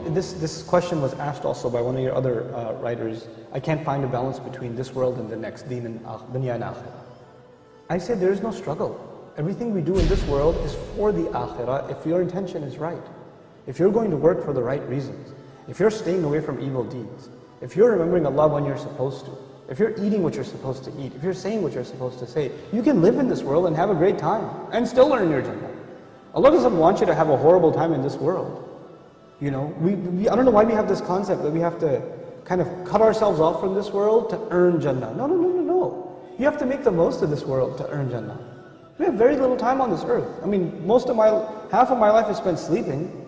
this question was asked also by one of your other writers. I can't find a balance between this world and the next, deen and dunya and akhirah. I said there is no struggle. Everything we do in this world is for the akhirah if your intention is right. If you're going to work for the right reasons, if you're staying away from evil deeds, if you're remembering Allah when you're supposed to, if you're eating what you're supposed to eat, if you're saying what you're supposed to say, you can live in this world and have a great time and still earn your Jannah. Allah doesn't want you to have a horrible time in this world. You know, I don't know why we have this concept that we have to kind of cut ourselves off from this world to earn Jannah. No, no, no, no, no. You have to make the most of this world to earn Jannah. We have very little time on this earth. I mean, half of my life is spent sleeping.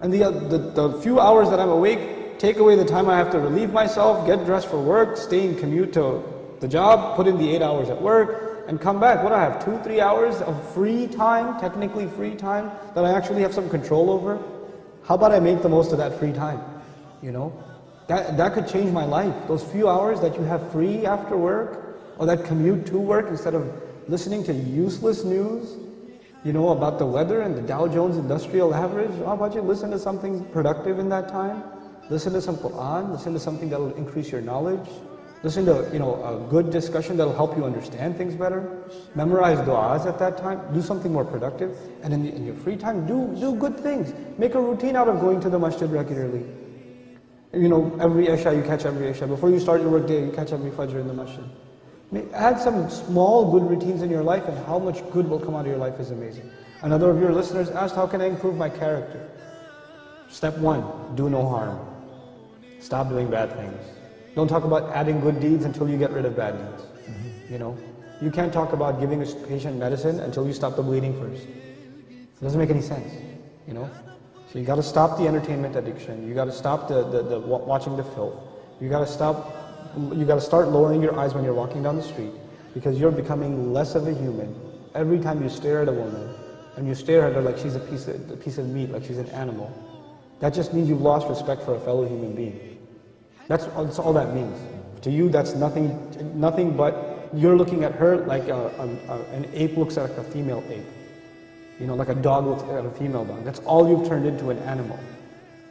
And the few hours that I'm awake, take away the time I have to relieve myself, get dressed for work, stay and commute to the job, put in the 8 hours at work, and come back. What do I have, 2-3 hours of free time, technically free time, that I actually have some control over? How about I make the most of that free time? You know, that could change my life. Those few hours that you have free after work, or that commute to work instead of listening to useless news, you know, about the weather and the Dow Jones Industrial Average. How about you listen to something productive in that time? Listen to some Quran, listen to something that will increase your knowledge. Listen to, you know, a good discussion that will help you understand things better. Memorize du'as at that time. Do something more productive. And in your free time, do good things. Make a routine out of going to the masjid regularly. You know, every Isha, you catch every Isha. Before you start your work day, you catch every Fajr in the masjid. Add some small good routines in your life, and how much good will come out of your life is amazing. Another of your listeners asked, how can I improve my character? Step 1, do no harm. Stop doing bad things. Don't talk about adding good deeds until you get rid of bad deeds. You know, you can't talk about giving a patient medicine until you stop the bleeding first. It doesn't make any sense, you know. So you got to stop the entertainment addiction. You got to stop the watching the filth. You got to start lowering your eyes when you're walking down the street, because you're becoming less of a human. Every time you stare at a woman, and you stare at her like she's a piece of meat, like she's an animal, that just means you've lost respect for a fellow human being. That's all that means. To you, that's nothing but you're looking at her like an ape looks at a female ape. You know, like a dog looks at a female dog. That's all you've turned into, an animal.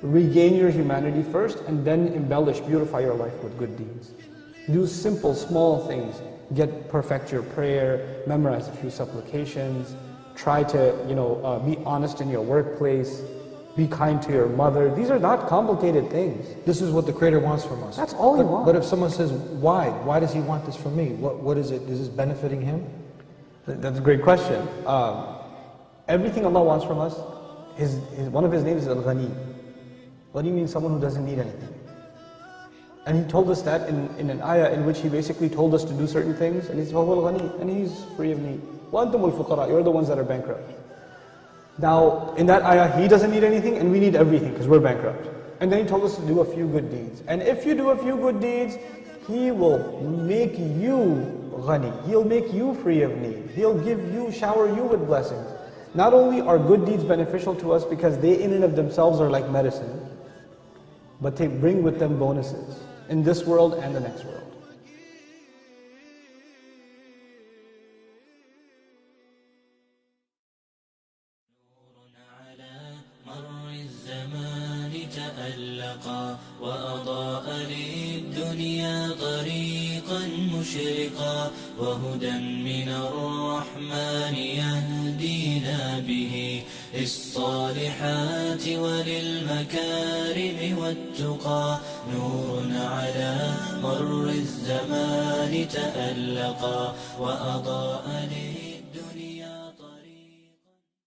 Regain your humanity first, and then embellish, beautify your life with good deeds. Do simple, small things. Perfect your prayer, memorize a few supplications, try to, you know, be honest in your workplace, be kind to your mother. These are not complicated things. This is what the Creator wants from us. That's all He wants. But if someone says, why? Why does He want this from me? What is it? Is this benefiting Him? That's a great question. Everything Allah wants from us, one of His names is Al-Ghani. Ghani means someone who doesn't need anything. And He told us that in an ayah in which He basically told us to do certain things, and He said, Al-Ghani, and He's free of need. وَأَنْتُمُ الْفُقَرَاء, you're the ones that are bankrupt. Now, in that ayah, He doesn't need anything, and we need everything, because we're bankrupt. And then He told us to do a few good deeds. And if you do a few good deeds, He will make you ghani. He'll make you free of need. He'll shower you with blessings. Not only are good deeds beneficial to us because they in and of themselves are like medicine, but they bring with them bonuses in this world and the next world. وأضاء للدنيا طريقا مشرقا وهدى من الرحمن يهدينا به للصالحات وللمكارم والتقى نور على مر الزمان تألقا وأضاء للدنيا